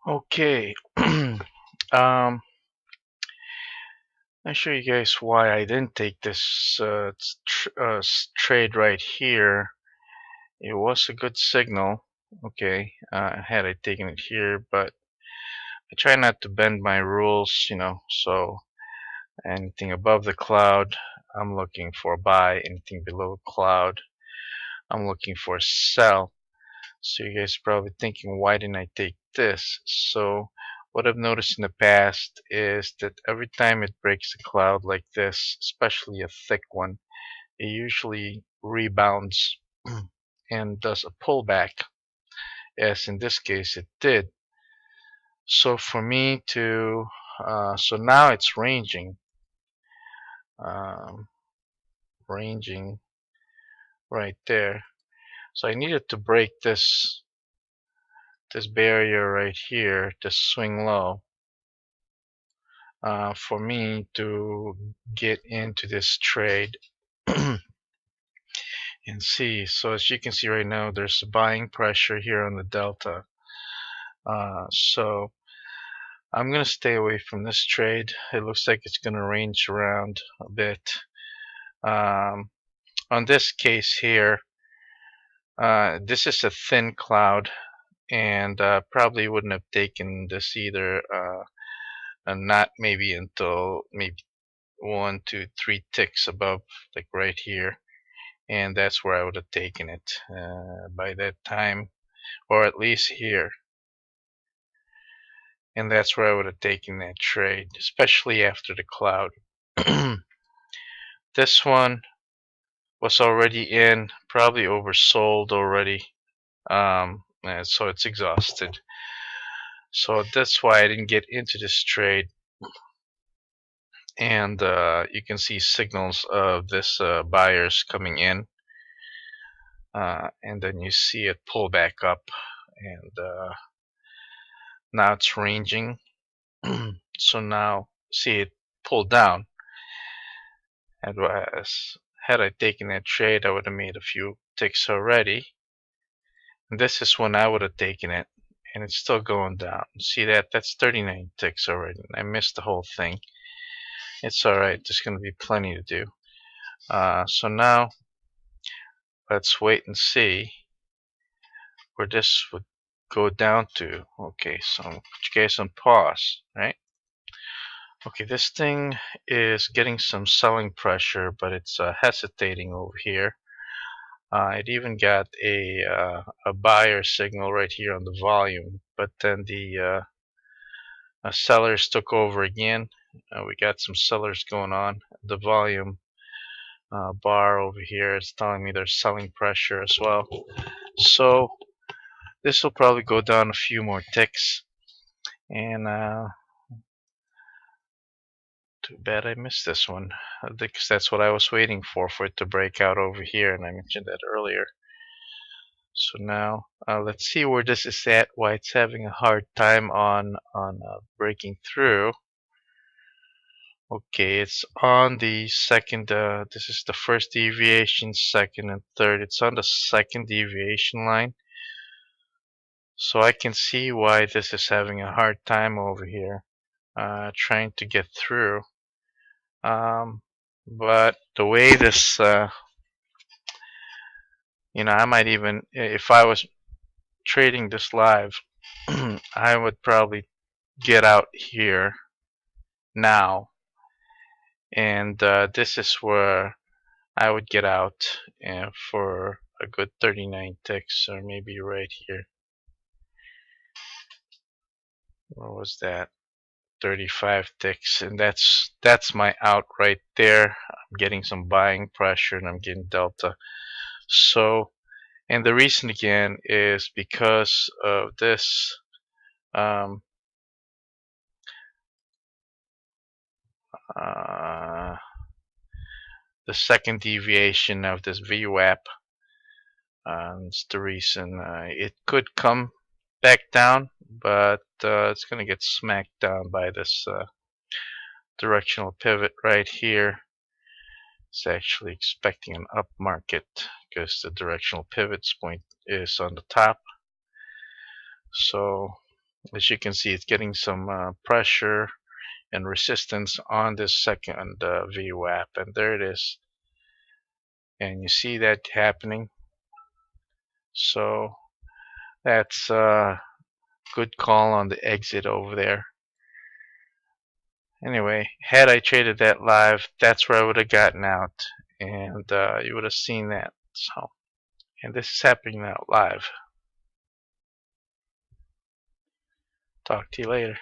Okay. I'll show you guys why I didn't take this trade right here. It was a good signal. Okay, had I taken it here, but I try not to bend my rules, so anything above the cloud, I'm looking for a buy. Anything below the cloud, I'm looking for a sell. So you guys are probably thinking, why didn't I take this? So what I've noticed in the past is that every time it breaks a cloud like this, especially a thick one, it usually rebounds and does a pullback, as in this case it did. So for me to, so now it's um, ranging right there. So I needed to break this barrier right here, this swing low, for me to get into this trade and see. So as you can see right now, there's buying pressure here on the delta. So I'm going to stay away from this trade. It looks like it's going to range around a bit. On this case here, this is a thin cloud, and probably wouldn't have taken this either, and not maybe until maybe 1, 2, 3 ticks above, like right here, and that's where I would have taken it by that time, or at least here, and that's where I would have taken that trade, especially after the cloud. This one was already in, probably oversold already, and so it's exhausted. So that's why I didn't get into this trade. And you can see signals of this buyers coming in, and then you see it pull back up, and now it's ranging. So now see it pull down. And had I taken that trade, I would have made a few ticks already. And this is when I would have taken it, and it's still going down. See that? That's 39 ticks already. I missed the whole thing. It's alright, there's going to be plenty to do. So now let's wait and see where this would go down to. Okay, so I'll put you guys on pause, right? Okay, this thing is getting some selling pressure, but it's hesitating over here. It even got a buyer signal right here on the volume, but then the sellers took over again. We got some sellers going on. The volume bar over here is telling me there's selling pressure as well. So this will probably go down a few more ticks, and too bad I missed this one, because that's what I was waiting for it to break out over here, and I mentioned that earlier. So now let's see where this is at, why it's having a hard time on breaking through. Okay, it's on the second, this is the first deviation, second and third. It's on the second deviation line. So I can see why this is having a hard time over here, trying to get through. But the way this, I might even, if I was trading this live, I would probably get out here now, and this is where I would get out for a good 39 ticks, or maybe right here. Where was that? 35 ticks, and that's my out right there. I'm getting some buying pressure, and I'm getting delta. So, and the reason again is because of this. Um, the second deviation of this VWAP. That's the reason it could come back down, but it's going to get smacked down by this directional pivot right here. It's actually expecting an up market because the directional pivot point is on the top. So As you can see, it's getting some pressure and resistance on this second VWAP, and there it is. And you see that happening. So that's a good call on the exit over there. Anyway, had I traded that live, that's where I would have gotten out, and you would have seen that. So, and this is happening now live. Talk to you later.